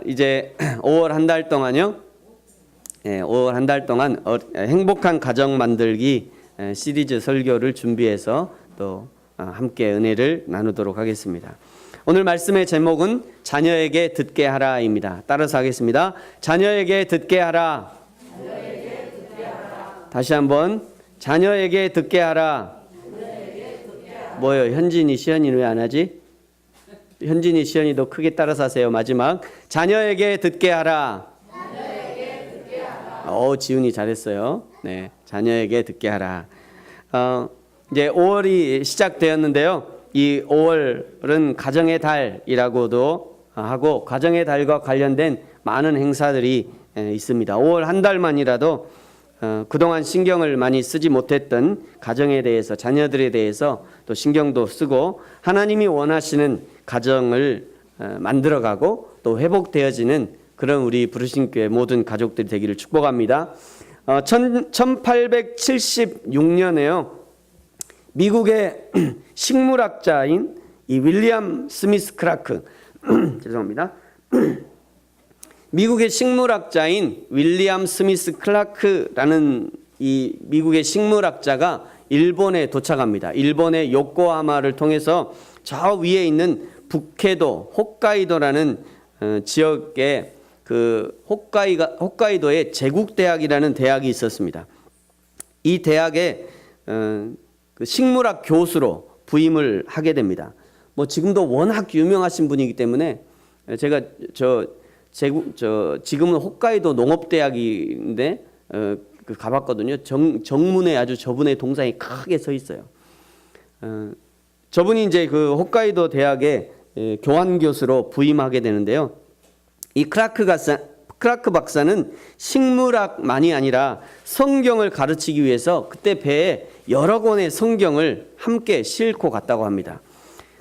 이제 5월 한 달 동안요. 5월 한 달 동안 행복한 가정 만들기 시리즈 설교를 준비해서 또 함께 은혜를 나누도록 하겠습니다. 오늘 말씀의 제목은 자녀에게 듣게 하라입니다. 따라서 하겠습니다. 자녀에게 듣게 하라. 다시 한번 자녀에게 듣게 하라. 뭐요? 현진이, 시연이는 왜 안 하지? 현진이, 시연이도 크게 따라서 하세요. 마지막 자녀에게 듣게 하라. 지훈이 잘했어요. 네, 자녀에게 듣게 하라. 이제 5월이 시작되었는데요. 이 5월은 가정의 달이라고도 하고 가정의 달과 관련된 많은 행사들이 있습니다. 5월 한 달만이라도 그동안 신경을 많이 쓰지 못했던 가정에 대해서, 자녀들에 대해서 또 신경도 쓰고 하나님이 원하시는 가정을 만들어가고 또 회복되어지는 그런 우리 부르심교회 모든 가족들이 되기를 축복합니다. 1876년에요. 미국의 식물학자인 이 윌리엄 스미스 크라크 죄송합니다. 미국의 식물학자인 윌리엄 스미스 클라크라는 이 미국의 식물학자가 일본에 도착합니다. 일본의 요코하마를 통해서 저 위에 있는 북해도 홈카이도라는 지역에 홋카이도의 제국대학이라는 대학이 있었습니다. 이 대학에 그 식물학 교수로 부임을 하게 됩니다. 뭐 지금도 워낙 유명하신 분이기 때문에 제가 지금은 홋카이도 농업대학인데 가봤거든요. 정문에 아주 저분의 동상이 크게 서 있어요. 저분이 이제 그 홋카이도 대학의 교환 교수로 부임하게 되는데요. 이 크라크 박사는 식물학만이 아니라 성경을 가르치기 위해서 그때 배에 여러 권의 성경을 함께 싣고 갔다고 합니다.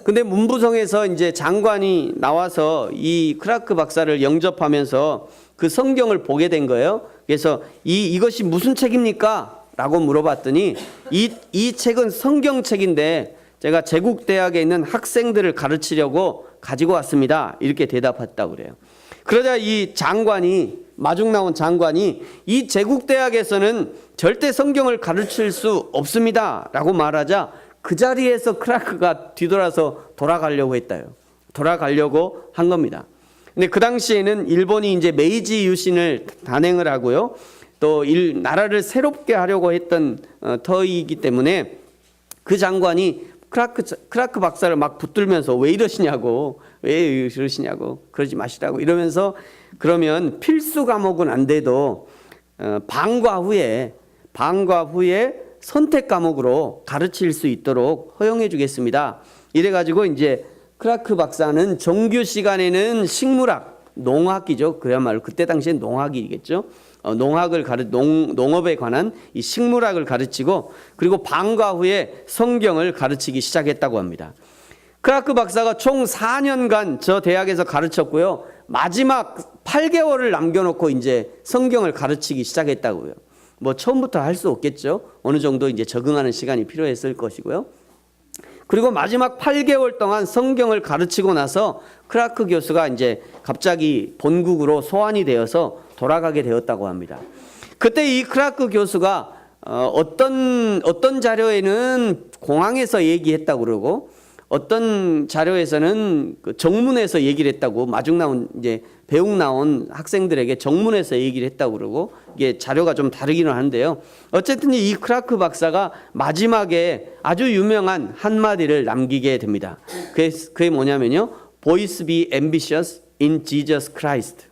근데 문부성에서 이제 장관이 나와서 이 크라크 박사를 영접하면서 그 성경을 보게 된 거예요. 그래서 이것이 무슨 책입니까? 라고 물어봤더니 이 책은 성경책인데 제가 제국대학에 있는 학생들을 가르치려고 가지고 왔습니다. 이렇게 대답했다고 그래요. 그러자 이 장관이, 마중 나온 장관이 이 제국대학에서는 절대 성경을 가르칠 수 없습니다. 라고 말하자 그 자리에서 크라크가 뒤돌아서 돌아가려고 했다요. 돌아가려고 한 겁니다. 근데 그 당시에는 일본이 이제 메이지 유신을 단행을 하고요. 또 나라를 새롭게 하려고 했던 터이기 때문에 그 장관이 크라크 박사를 막 붙들면서 왜 이러시냐고, 그러지 마시라고 이러면서 그러면 필수 과목은 안 돼도 방과 후에 선택 과목으로 가르칠 수 있도록 허용해 주겠습니다. 이래가지고 이제 크라크 박사는 정규 시간에는 식물학, 농학이죠. 그야말로 그때 당시엔 농학이겠죠. 농업에 관한 이 식물학을 가르치고 그리고 방과 후에 성경을 가르치기 시작했다고 합니다. 크라크 박사가 총 4년간 저 대학에서 가르쳤고요. 마지막 8개월을 남겨놓고 이제 성경을 가르치기 시작했다고요. 뭐 처음부터 할 수 없겠죠. 어느 정도 이제 적응하는 시간이 필요했을 것이고요. 그리고 마지막 8개월 동안 성경을 가르치고 나서 크라크 교수가 이제 갑자기 본국으로 소환이 되어서 돌아가게 되었다고 합니다. 그때 이 크라크 교수가 어떤 자료에는 공항에서 얘기했다고 그러고 어떤 자료에서는 그 정문에서 얘기를 했다고, 마중 나온 이제 배웅 나온 학생들에게 정문에서 얘기를 했다고 그러고 이게 자료가 좀 다르기는 하는데요. 어쨌든 이 크라크 박사가 마지막에 아주 유명한 한마디를 남기게 됩니다. 그게 뭐냐면요. Boys be ambitious in Jesus Christ.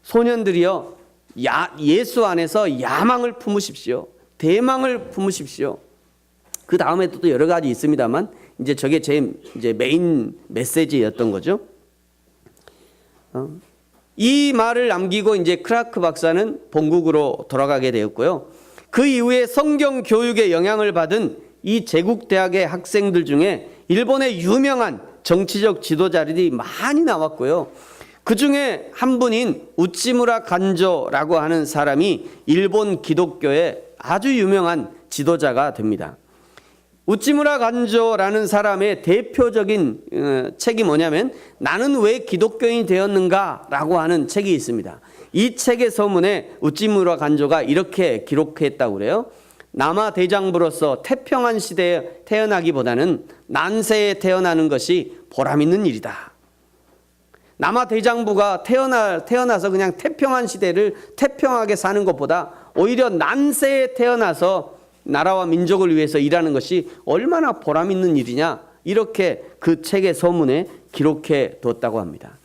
소년들이요, 예수 안에서 야망을 품으십시오. 대망을 품으십시오. 그 다음에도 또 여러 가지 있습니다만 이제 저게 제 이제 메인 메시지였던 거죠. 이 말을 남기고 이제 크라크 박사는 본국으로 돌아가게 되었고요. 그 이후에 성경 교육에 영향을 받은 이 제국대학의 학생들 중에 일본의 유명한 정치적 지도자들이 많이 나왔고요. 그 중에 한 분인 우치무라 간조라고 하는 사람이 일본 기독교의 아주 유명한 지도자가 됩니다. 우찌무라 간조라는 사람의 대표적인 책이 뭐냐면 나는 왜 기독교인이 되었는가라고 하는 책이 있습니다. 이 책의 서문에 우찌무라 간조가 이렇게 기록했다고 그래요. 남아 대장부로서 태평한 시대에 태어나기보다는 난세에 태어나는 것이 보람 있는 일이다. 남아 대장부가 태어나서 그냥 태평한 시대를 태평하게 사는 것보다 오히려 난세에 태어나서 나라와 민족을 위해서 일하는 것이 얼마나 보람 있는 일이냐, 이렇게 그 책의 서문에 기록해 뒀다고 합니다.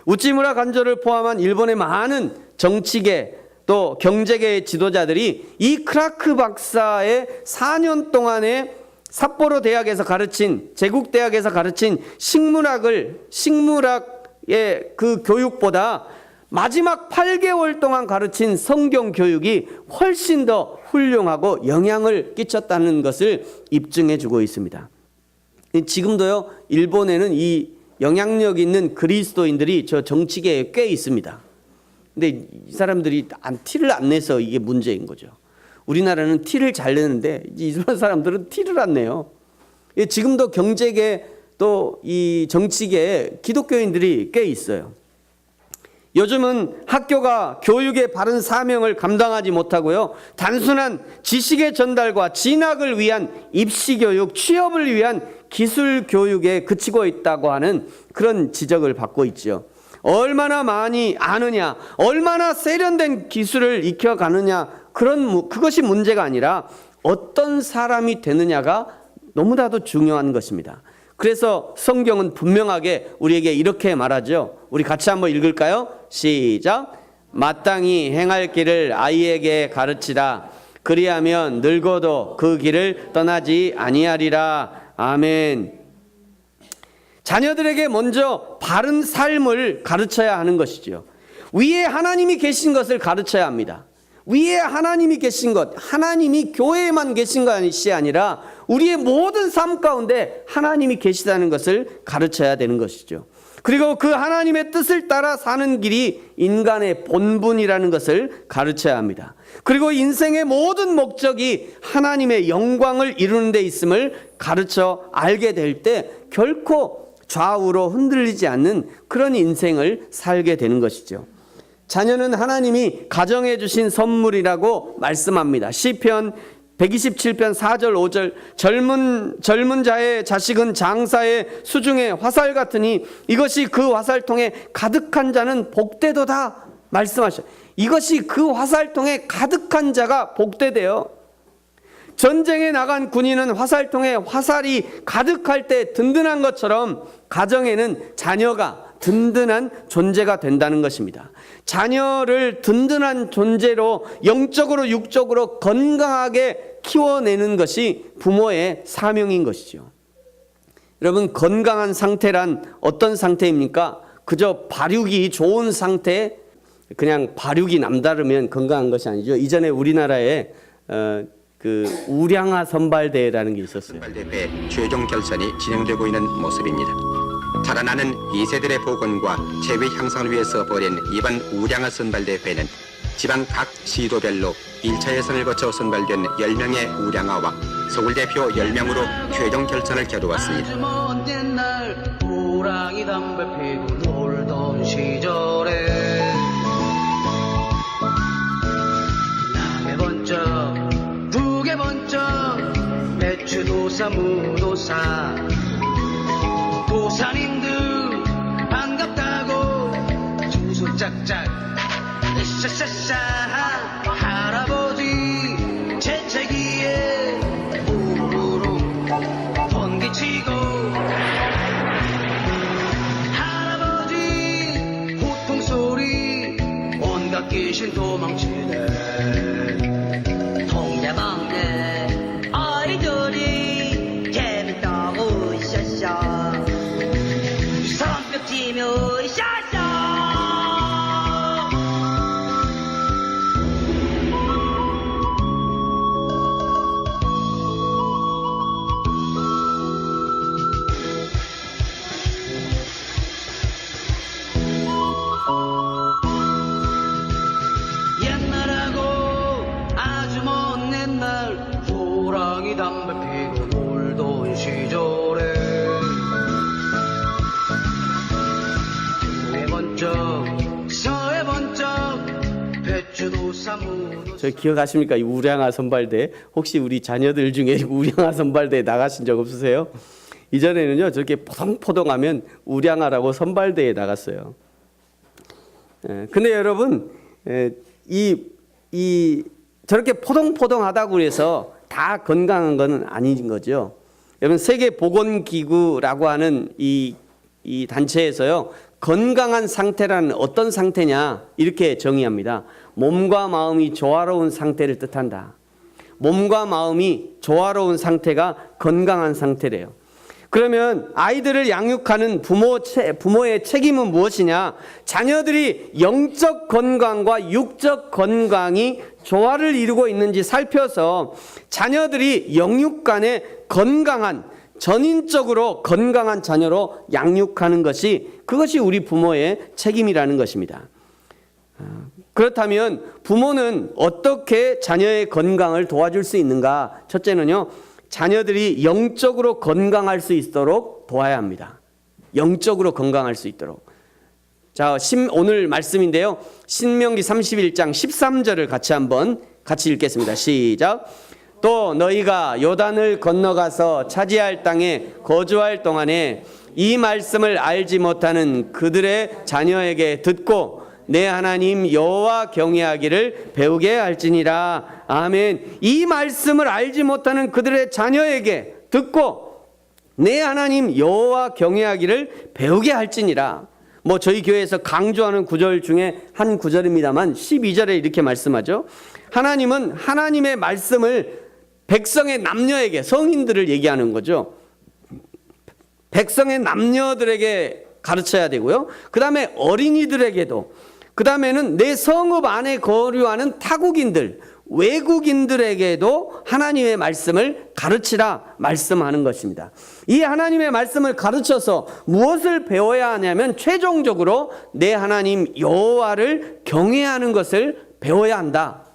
우찌무라 간조를 포함한 일본의 많은 정치계 또 경제계의 지도자들이 이 크라크 박사의 4년 동안에 삿포로 대학에서 가르친, 제국대학에서 가르친 식물학의 그 교육보다 마지막 8개월 동안 가르친 성경 교육이 훨씬 더 훌륭하고 영향을 끼쳤다는 것을 입증해 주고 있습니다. 지금도요, 일본에는 이 영향력 있는 그리스도인들이 저 정치계에 꽤 있습니다. 근데 이 사람들이 티를 안 내서 이게 문제인 거죠. 우리나라는 티를 잘 내는데 일본 사람들은 티를 안 내요. 지금도 경제계 또 이 정치계에 기독교인들이 꽤 있어요. 요즘은 학교가 교육의 바른 사명을 감당하지 못하고요, 단순한 지식의 전달과 진학을 위한 입시교육, 취업을 위한 기술교육에 그치고 있다고 하는 그런 지적을 받고 있죠. 얼마나 많이 아느냐, 얼마나 세련된 기술을 익혀가느냐, 그것이 문제가 아니라 어떤 사람이 되느냐가 너무나도 중요한 것입니다. 그래서 성경은 분명하게 우리에게 이렇게 말하죠. 우리 같이 한번 읽을까요? 시작. 마땅히 행할 길을 아이에게 가르치라. 그리하면 늙어도 그 길을 떠나지 아니하리라. 아멘. 자녀들에게 먼저 바른 삶을 가르쳐야 하는 것이죠. 위에 하나님이 계신 것을 가르쳐야 합니다. 위에 하나님이 계신 것, 하나님이 교회에만 계신 것이 아니라 우리의 모든 삶 가운데 하나님이 계시다는 것을 가르쳐야 되는 것이죠. 그리고 그 하나님의 뜻을 따라 사는 길이 인간의 본분이라는 것을 가르쳐야 합니다. 그리고 인생의 모든 목적이 하나님의 영광을 이루는 데 있음을 가르쳐 알게 될 때 결코 좌우로 흔들리지 않는 그런 인생을 살게 되는 것이죠. 자녀는 하나님이 가정해 주신 선물이라고 말씀합니다. 시편 127편 4절 5절 젊은 자의 자식은 장사의 수중의 화살 같으니 이것이 그 화살통에 가득한 자는 복되도다 말씀하셔요. 이것이 그 화살통에 가득한 자가 복되대요. 전쟁에 나간 군인은 화살통에 화살이 가득할 때 든든한 것처럼 가정에는 자녀가 든든한 존재가 된다는 것입니다. 자녀를 든든한 존재로 영적으로 육적으로 건강하게 키워내는 것이 부모의 사명인 것이죠. 여러분, 건강한 상태란 어떤 상태입니까? 그저 발육이 좋은 상태, 그냥 발육이 남다르면 건강한 것이 아니죠. 이전에 우리나라에 그 우량아 선발대회라는 게 있었어요. 선발대회 최종 결선이 진행되고 있는 모습입니다. 자라나는 2세들의 복원과 체위 향상을 위해서 벌인 이번 우량아 선발대회는 지방 각 시도별로 1차 예선을 거쳐 선발된 10명의 우량아와 서울대표 10명으로 최종 결선을 겨루었습니다. 호랑이 담배 피고 놀던 시절에 남해 번쩍 북에 번쩍 배추도사 무도사 도사님들 반갑다고 수수짝짝 으쌰쌰쌰 할아버지 재채기에 우르르 번개치고 할아버지 호통소리 온갖 귀신 도망치네 동네방네 아이들이 재밌다고 으쌰쌰 손뼉 치며 으쌰쌰 옛날 저 기억하십니까? 이 우량아 선발대. 혹시 우리 자녀들 중에 우량아 선발대에 나가신 적 없으세요? 이전에는요, 저렇게 포동포동하면 우량아라고 선발대에 나갔어요. 근데 여러분, 저렇게 포동포동하다고 해서 다 건강한 건 아닌 거죠. 여러분, 세계보건기구라고 하는 이 단체에서요, 건강한 상태라는 어떤 상태냐 이렇게 정의합니다. 몸과 마음이 조화로운 상태를 뜻한다. 몸과 마음이 조화로운 상태가 건강한 상태래요. 그러면 아이들을 양육하는 부모의 책임은 무엇이냐? 자녀들이 영적 건강과 육적 건강이 조화를 이루고 있는지 살펴서 자녀들이 영육 간에 건강한, 전인적으로 건강한 자녀로 양육하는 그것이 우리 부모의 책임이라는 것입니다. 그렇다면 부모는 어떻게 자녀의 건강을 도와줄 수 있는가? 첫째는요, 자녀들이 영적으로 건강할 수 있도록 도와야 합니다. 영적으로 건강할 수 있도록. 자, 오늘 말씀인데요. 신명기 31장 13절을 같이 읽겠습니다. 시작. 또 너희가 요단을 건너가서 차지할 땅에 거주할 동안에 이 말씀을 알지 못하는 그들의 자녀에게 듣고 내 하나님 여호와 경외하기를 배우게 할지니라. 아멘. 이 말씀을 알지 못하는 그들의 자녀에게 듣고 내 하나님 여호와 경외하기를 배우게 할지니라. 저희 교회에서 강조하는 구절 중에 한 구절입니다만 12절에 이렇게 말씀하죠. 하나님은 하나님의 말씀을 백성의 남녀에게, 성인들을 얘기하는 거죠. 백성의 남녀들에게 가르쳐야 되고요. 그 다음에 어린이들에게도, 그 다음에는 내 성읍 안에 거류하는 타국인들, 외국인들에게도 하나님의 말씀을 가르치라 말씀하는 것입니다. 이 하나님의 말씀을 가르쳐서 무엇을 배워야 하냐면 최종적으로 내 하나님 여호와를 경외하는 것을 배워야 한다.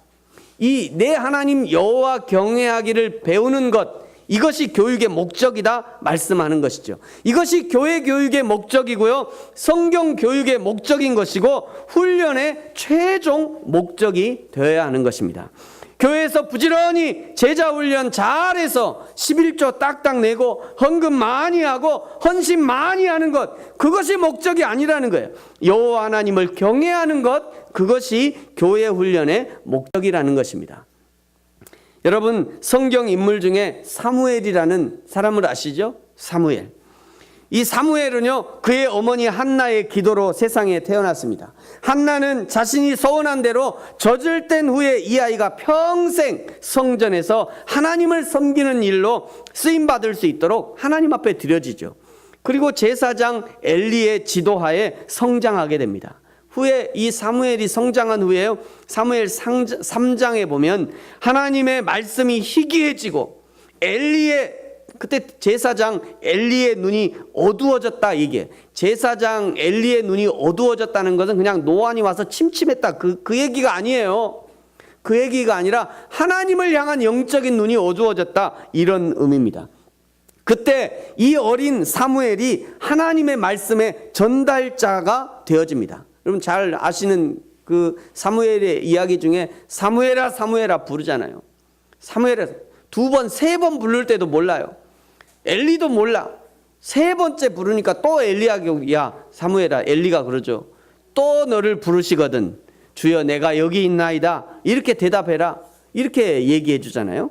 이 내 하나님 여호와 경외하기를 배우는 것, 이것이 교육의 목적이다 말씀하는 것이죠. 이것이 교회 교육의 목적이고요, 성경 교육의 목적인 것이고 훈련의 최종 목적이 되어야 하는 것입니다. 교회에서 부지런히 제자 훈련 잘해서 11조 딱딱 내고 헌금 많이 하고 헌신 많이 하는 것, 그것이 목적이 아니라는 거예요. 여호와 하나님을 경외하는 것, 그것이 교회 훈련의 목적이라는 것입니다. 여러분, 성경 인물 중에 사무엘이라는 사람을 아시죠? 사무엘. 이 사무엘은요, 그의 어머니 한나의 기도로 세상에 태어났습니다. 한나는 자신이 서원한 대로 젖을 뗀 후에 이 아이가 평생 성전에서 하나님을 섬기는 일로 쓰임받을 수 있도록 하나님 앞에 드려지죠. 그리고 제사장 엘리의 지도하에 성장하게 됩니다. 후에 이 사무엘이 성장한 후에요, 사무엘 3장에 보면 하나님의 말씀이 희귀해지고 그때 제사장 엘리의 눈이 어두워졌다. 이게 제사장 엘리의 눈이 어두워졌다는 것은 그냥 노안이 와서 침침했다, 그 얘기가 아니에요. 그 얘기가 아니라 하나님을 향한 영적인 눈이 어두워졌다, 이런 의미입니다. 그때 이 어린 사무엘이 하나님의 말씀의 전달자가 되어집니다. 여러분 잘 아시는 그 사무엘의 이야기 중에 사무엘아 사무엘아 부르잖아요. 사무엘아 2번, 3번 부를 때도 몰라요. 엘리도 몰라. 3번째 부르니까 또 엘리야가, 야 사무엘아, 엘리가 그러죠. 또 너를 부르시거든 주여 내가 여기 있나이다, 이렇게 대답해라, 이렇게 얘기해 주잖아요.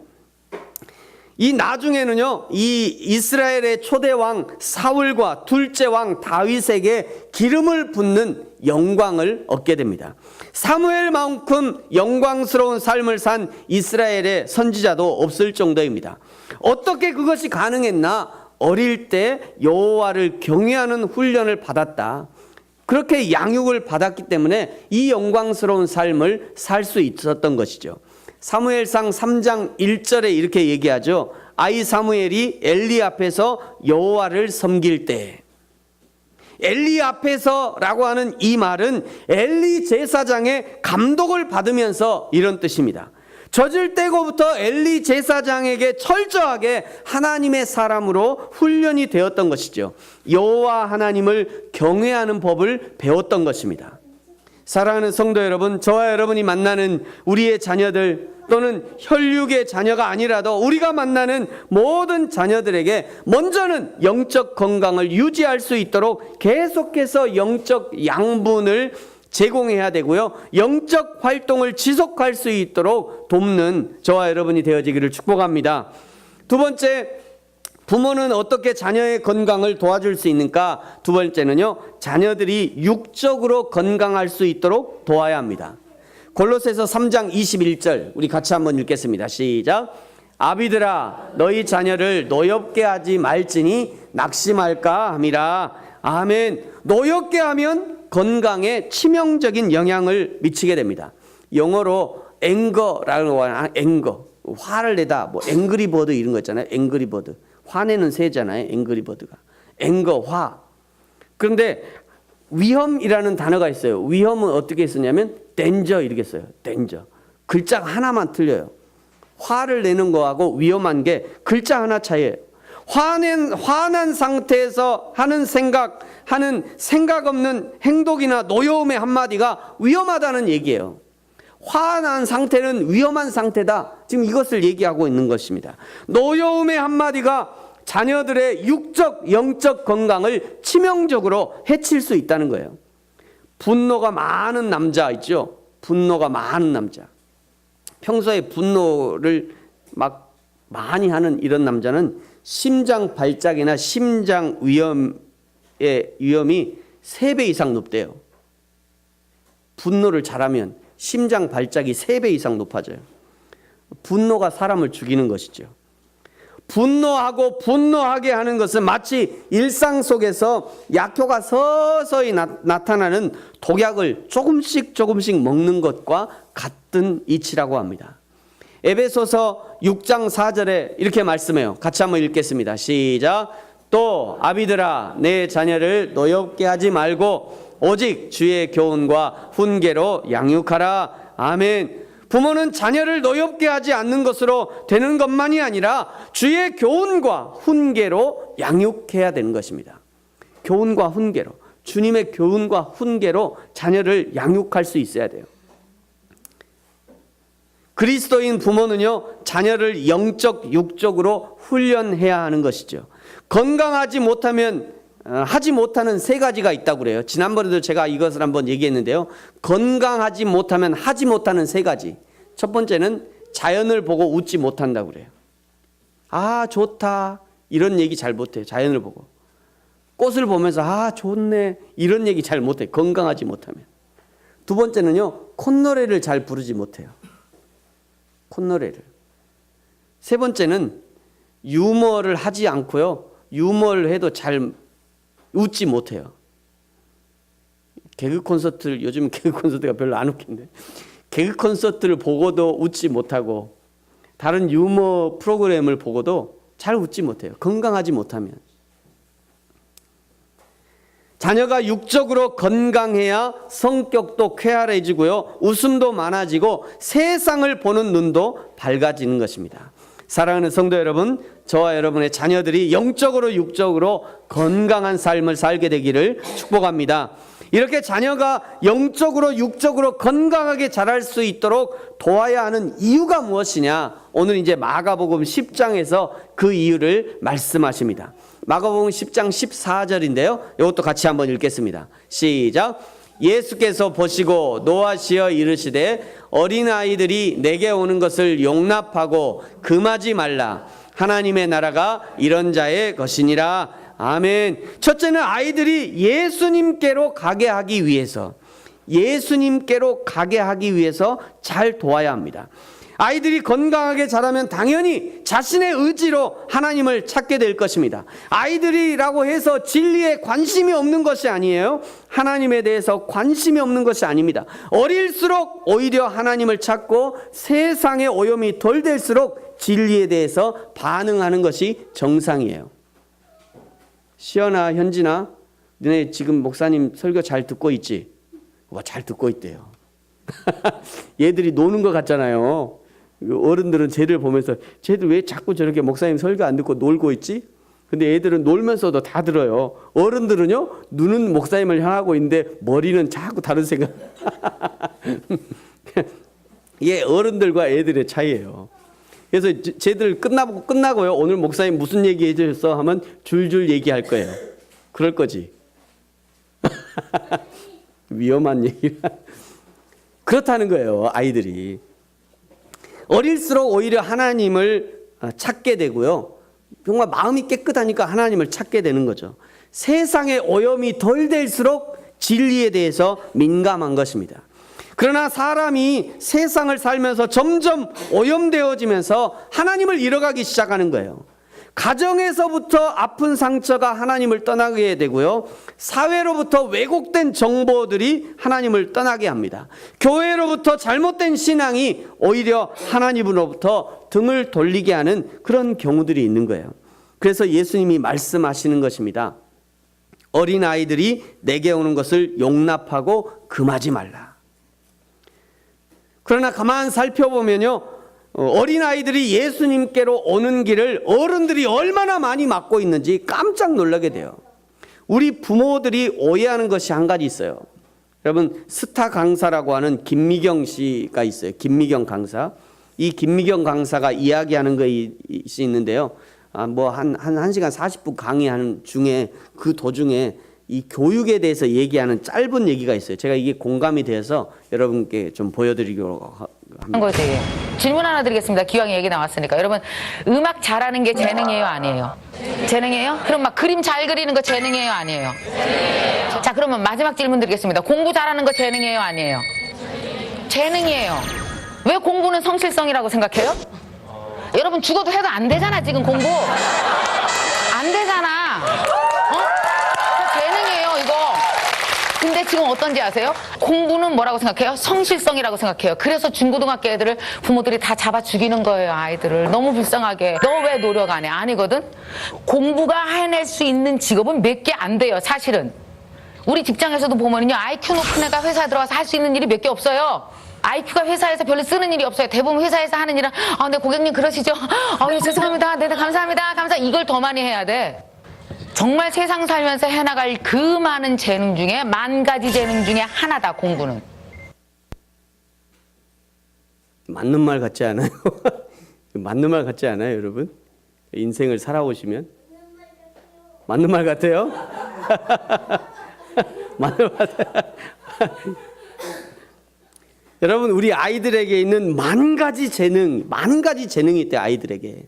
이 나중에는요, 이 이스라엘의 초대 왕 사울과 둘째 왕 다윗에게 기름을 붓는 영광을 얻게 됩니다. 사무엘만큼 영광스러운 삶을 산 이스라엘의 선지자도 없을 정도입니다. 어떻게 그것이 가능했나? 어릴 때 여호와를 경외하는 훈련을 받았다. 그렇게 양육을 받았기 때문에 이 영광스러운 삶을 살 수 있었던 것이죠. 사무엘상 3장 1절에 이렇게 얘기하죠. 아이 사무엘이 엘리 앞에서 여호와를 섬길 때. 엘리 앞에서라고 하는 이 말은 엘리 제사장의 감독을 받으면서 이런 뜻입니다. 젖을 떼고부터 엘리 제사장에게 철저하게 하나님의 사람으로 훈련이 되었던 것이죠. 여호와 하나님을 경외하는 법을 배웠던 것입니다. 사랑하는 성도 여러분, 저와 여러분이 만나는 우리의 자녀들 또는 혈육의 자녀가 아니라도 우리가 만나는 모든 자녀들에게 먼저는 영적 건강을 유지할 수 있도록 계속해서 영적 양분을 제공해야 되고요. 영적 활동을 지속할 수 있도록 돕는 저와 여러분이 되어지기를 축복합니다. 두 번째, 부모는 어떻게 자녀의 건강을 도와줄 수 있는가? 두 번째는요, 자녀들이 육적으로 건강할 수 있도록 도와야 합니다. 골로새서 3장 21절 우리 같이 한번 읽겠습니다. 시작. 아비들아 너희 자녀를 노엽게 하지 말지니 낙심할까 함이라. 아멘. 노엽게 하면 건강에 치명적인 영향을 미치게 됩니다. 영어로 앵거라고 하는 앵거, 화를 내다, 뭐 앵그리버드 이런 거 있잖아요. 앵그리버드, 화내는 새잖아요. 앵그리버드가 앵거, 화. 그런데 위험이라는 단어가 있어요. 위험은 어떻게 쓰냐면 댄저 이렇게 써요. 댄저. 글자가 하나만 틀려요. 화를 내는 거하고 위험한 게 글자 하나 차이예요. 화난 상태에서 하는 생각 없는 행동이나 노여움의 한마디가 위험하다는 얘기예요. 화난 상태는 위험한 상태다. 지금 이것을 얘기하고 있는 것입니다. 노여움의 한마디가 자녀들의 육적, 영적 건강을 치명적으로 해칠 수 있다는 거예요. 분노가 많은 남자 있죠? 분노가 많은 남자. 평소에 분노를 막 많이 하는 이런 남자는 심장 발작이나 심장 위험이 3배 이상 높대요. 분노를 잘하면 심장 발작이 3배 이상 높아져요. 분노가 사람을 죽이는 것이죠. 분노하고 분노하게 하는 것은 마치 일상 속에서 약효가 서서히 나타나는 독약을 조금씩 먹는 것과 같은 이치라고 합니다. 에베소서 6장 4절에 이렇게 말씀해요. 같이 한번 읽겠습니다. 시작. 또 아비들아 내 자녀를 노엽게 하지 말고 오직 주의 교훈과 훈계로 양육하라. 아멘. 부모는 자녀를 노엽게 하지 않는 것으로 되는 것만이 아니라 주의 교훈과 훈계로 양육해야 되는 것입니다. 교훈과 훈계로, 주님의 교훈과 훈계로 자녀를 양육할 수 있어야 돼요. 그리스도인 부모는요, 자녀를 영적, 육적으로 훈련해야 하는 것이죠. 건강하지 못하면 하지 못하는 3가지가 있다고 그래요. 지난번에도 제가 이것을 한번 얘기했는데요. 건강하지 못하면 하지 못하는 3가지. 첫 번째는 자연을 보고 웃지 못한다고 그래요. 아, 좋다. 이런 얘기 잘 못해요. 자연을 보고. 꽃을 보면서 아, 좋네. 이런 얘기 잘 못해요. 건강하지 못하면. 두 번째는요, 콧노래를 잘 부르지 못해요. 콧노래를. 세 번째는 유머를 하지 않고요. 유머를 해도 잘 웃지 못해요. 개그 콘서트를, 요즘 개그 콘서트가 별로 안 웃긴데, 개그 콘서트를 보고도 웃지 못하고 다른 유머 프로그램을 보고도 잘 웃지 못해요. 건강하지 못하면. 자녀가 육적으로 건강해야 성격도 쾌활해지고요, 웃음도 많아지고 세상을 보는 눈도 밝아지는 것입니다. 사랑하는 성도 여러분, 저와 여러분의 자녀들이 영적으로 육적으로 건강한 삶을 살게 되기를 축복합니다. 이렇게 자녀가 영적으로 육적으로 건강하게 자랄 수 있도록 도와야 하는 이유가 무엇이냐? 오늘 이제 마가복음 10장에서 그 이유를 말씀하십니다. 마가복음 10장 14절인데요. 이것도 같이 한번 읽겠습니다. 시작. 예수께서 보시고 노하시어 이르시되 어린아이들이 내게 오는 것을 용납하고 금하지 말라. 하나님의 나라가 이런 자의 것이니라. 아멘. 첫째는 아이들이 예수님께로 가게 하기 위해서 잘 도와야 합니다. 아이들이 건강하게 자라면 당연히 자신의 의지로 하나님을 찾게 될 것입니다. 아이들이라고 해서 진리에 관심이 없는 것이 아니에요. 하나님에 대해서 관심이 없는 것이 아닙니다. 어릴수록 오히려 하나님을 찾고 세상의 오염이 덜 될수록 진리에 대해서 반응하는 것이 정상이에요. 시연아, 현진아, 너네 지금 목사님 설교 잘 듣고 있지? 와, 잘 듣고 있대요. 얘들이 노는 것 같잖아요. 어른들은 쟤를 보면서 쟤들 왜 자꾸 저렇게 목사님 설교 안 듣고 놀고 있지? 근데 애들은 놀면서도 다 들어요. 어른들은요, 눈은 목사님을 향하고 있는데 머리는 자꾸 다른 생각. 이게 어른들과 애들의 차이예요. 그래서 쟤들 끝나고요, 오늘 목사님 무슨 얘기 해주셨어? 하면 줄줄 얘기할 거예요. 그럴 거지. 위험한 얘기라. 그렇다는 거예요, 아이들이. 어릴수록 오히려 하나님을 찾게 되고요. 정말 마음이 깨끗하니까 하나님을 찾게 되는 거죠. 세상의 오염이 덜 될수록 진리에 대해서 민감한 것입니다. 그러나 사람이 세상을 살면서 점점 오염되어지면서 하나님을 잃어가기 시작하는 거예요. 가정에서부터 아픈 상처가 하나님을 떠나게 되고요. 사회로부터 왜곡된 정보들이 하나님을 떠나게 합니다. 교회로부터 잘못된 신앙이 오히려 하나님으로부터 등을 돌리게 하는 그런 경우들이 있는 거예요. 그래서 예수님이 말씀하시는 것입니다. 어린아이들이 내게 오는 것을 용납하고 금하지 말라. 그러나 가만 살펴보면요, 어린아이들이 예수님께로 오는 길을 어른들이 얼마나 많이 막고 있는지 깜짝 놀라게 돼요. 우리 부모들이 오해하는 것이 한 가지 있어요. 여러분, 스타 강사라고 하는 김미경 씨가 있어요. 김미경 강사. 이 김미경 강사가 이야기하는 것이 있는데요. 뭐 한 1시간 40분 강의하는 중에 그 도중에 이 교육에 대해서 얘기하는 짧은 얘기가 있어요. 제가 이게 공감이 돼서 여러분께 좀 보여드리려고 합니다. 거지. 질문 하나 드리겠습니다. 기왕에 얘기 나왔으니까. 여러분, 음악 잘하는 게 재능이에요, 아니에요? 재능이에요? 그럼 막 그림 잘 그리는 거 재능이에요, 아니에요? 자, 그러면 마지막 질문 드리겠습니다. 공부 잘하는 거 재능이에요, 아니에요? 재능이에요. 왜 공부는 성실성이라고 생각해요? 여러분, 죽어도 해도 안 되잖아, 지금 공부. 안 되잖아. 재능이에요, 이거. 근데 지금 어떤지 아세요? 공부는 뭐라고 생각해요? 성실성이라고 생각해요. 그래서 중고등학교 애들을 부모들이 다 잡아 죽이는 거예요, 아이들을. 너무 불쌍하게. 너 왜 노력 안 해? 아니거든? 공부가 해낼 수 있는 직업은 몇 개 안 돼요, 사실은. 우리 직장에서도 보면요, IQ 높은 애가 회사에 들어가서 할 수 있는 일이 몇 개 없어요. IQ가 회사에서 별로 쓰는 일이 없어요. 대부분 회사에서 하는 일은, 네, 고객님 그러시죠? 네, 죄송합니다. 네, 감사합니다. 이걸 더 많이 해야 돼. 정말 세상 살면서 해나갈 그 많은 재능 중에 10,000가지 재능 중에 하나다, 공부는. 맞는 말 같지 않아요? 맞는 말 같지 않아요, 여러분? 인생을 살아오시면? 맞는 말 같아요? 맞는 말 같아요? 여러분, 우리 아이들에게 있는 10,000가지 재능이 있대, 아이들에게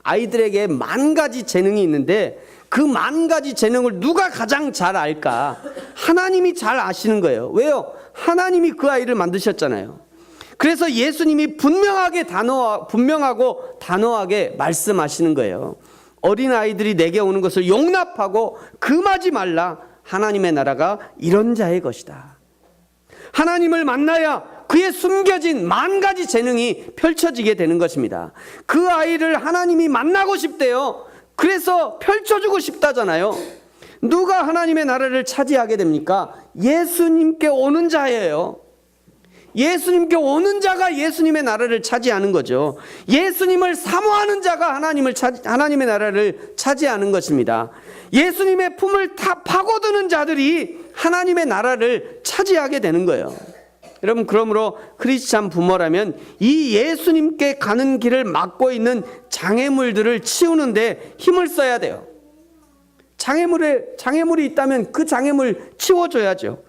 10,000가지 재능이 있는데 그 10,000가지 재능을 누가 가장 잘 알까? 하나님이 잘 아시는 거예요. 왜요? 하나님이 그 아이를 만드셨잖아요. 그래서 예수님이 분명하고 단호하게 말씀하시는 거예요. 어린아이들이 내게 오는 것을 용납하고 금하지 말라. 하나님의 나라가 이런 자의 것이다. 하나님을 만나야 그의 숨겨진 10,000가지 재능이 펼쳐지게 되는 것입니다. 그 아이를 하나님이 만나고 싶대요. 그래서 펼쳐주고 싶다잖아요. 누가 하나님의 나라를 차지하게 됩니까? 예수님께 오는 자예요. 예수님께 오는 자가 예수님의 나라를 차지하는 거죠. 예수님을 사모하는 자가 하나님의 나라를 차지하는 것입니다. 예수님의 품을 다 파고드는 자들이 하나님의 나라를 차지하게 되는 거예요. 여러분, 그러므로 크리스찬 부모라면 이 예수님께 가는 길을 막고 있는 장애물들을 치우는데 힘을 써야 돼요. 장애물이 있다면 그 장애물 치워줘야죠.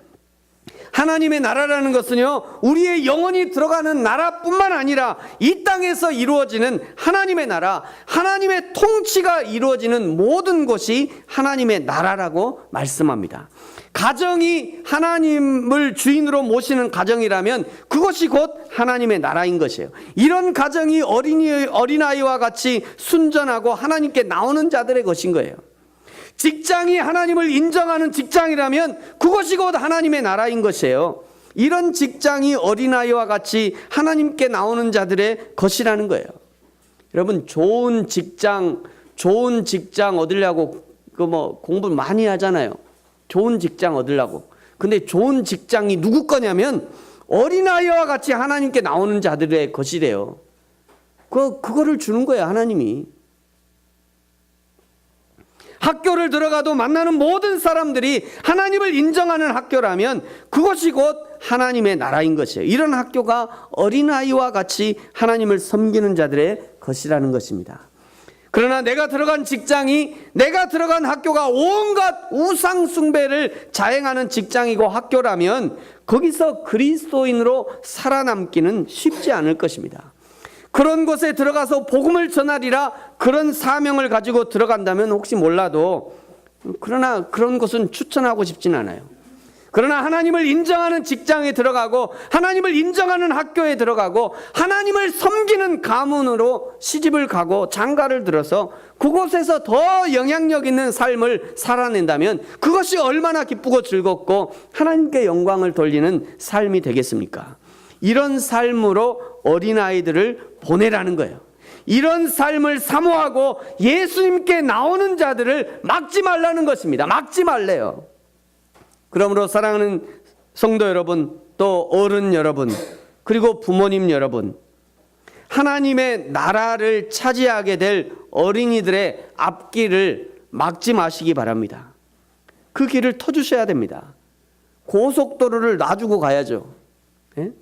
하나님의 나라라는 것은요, 우리의 영혼이 들어가는 나라뿐만 아니라 이 땅에서 이루어지는 하나님의 나라, 하나님의 통치가 이루어지는 모든 곳이 하나님의 나라라고 말씀합니다. 가정이 하나님을 주인으로 모시는 가정이라면 그것이 곧 하나님의 나라인 것이에요. 이런 가정이 어린아이와 같이 순전하고 하나님께 나오는 자들의 것인 거예요. 직장이 하나님을 인정하는 직장이라면 그것이 곧 하나님의 나라인 것이에요. 이런 직장이 어린아이와 같이 하나님께 나오는 자들의 것이라는 거예요. 여러분, 좋은 직장 얻으려고 공부 많이 하잖아요. 좋은 직장 얻으려고. 근데 좋은 직장이 누구 거냐면 어린아이와 같이 하나님께 나오는 자들의 것이래요. 그거를 주는 거예요, 하나님이. 학교를 들어가도 만나는 모든 사람들이 하나님을 인정하는 학교라면 그것이 곧 하나님의 나라인 것이에요. 이런 학교가 어린아이와 같이 하나님을 섬기는 자들의 것이라는 것입니다. 그러나 내가 들어간 직장이, 내가 들어간 학교가 온갖 우상 숭배를 자행하는 직장이고 학교라면 거기서 그리스도인으로 살아남기는 쉽지 않을 것입니다. 그런 곳에 들어가서 복음을 전하리라 그런 사명을 가지고 들어간다면 혹시 몰라도, 그러나 그런 곳은 추천하고 싶진 않아요. 그러나 하나님을 인정하는 직장에 들어가고 하나님을 인정하는 학교에 들어가고 하나님을 섬기는 가문으로 시집을 가고 장가를 들어서 그곳에서 더 영향력 있는 삶을 살아낸다면 그것이 얼마나 기쁘고 즐겁고 하나님께 영광을 돌리는 삶이 되겠습니까? 이런 삶으로 어린아이들을 보내라는 거예요. 이런 삶을 사모하고 예수님께 나오는 자들을 막지 말라는 것입니다. 막지 말래요. 그러므로 사랑하는 성도 여러분, 또 어른 여러분, 그리고 부모님 여러분, 하나님의 나라를 차지하게 될 어린이들의 앞길을 막지 마시기 바랍니다. 그 길을 터주셔야 됩니다. 고속도로를 놔주고 가야죠. 예?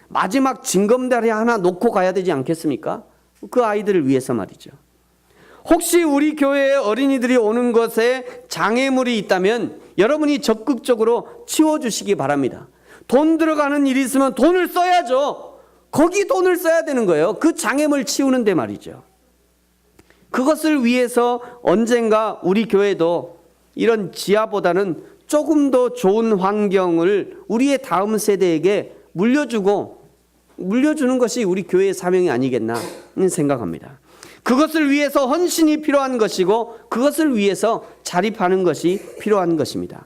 마지막 징검다리 하나 놓고 가야 되지 않겠습니까? 그 아이들을 위해서 말이죠. 혹시 우리 교회에 어린이들이 오는 것에 장애물이 있다면 여러분이 적극적으로 치워주시기 바랍니다. 돈 들어가는 일이 있으면 돈을 써야죠. 거기 돈을 써야 되는 거예요. 그 장애물 치우는데 말이죠. 그것을 위해서 언젠가 우리 교회도 이런 지하보다는 조금 더 좋은 환경을 우리의 다음 세대에게 물려주는 것이 우리 교회의 사명이 아니겠나 생각합니다. 그것을 위해서 헌신이 필요한 것이고 그것을 위해서 자립하는 것이 필요한 것입니다.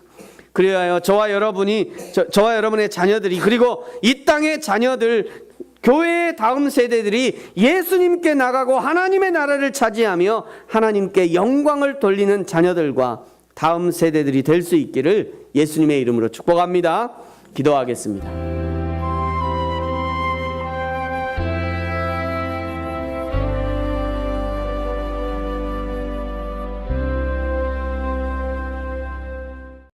그래야 저와 여러분의 자녀들이, 그리고 이 땅의 자녀들, 교회의 다음 세대들이 예수님께 나가고 하나님의 나라를 차지하며 하나님께 영광을 돌리는 자녀들과 다음 세대들이 될 수 있기를 예수님의 이름으로 축복합니다. 기도하겠습니다.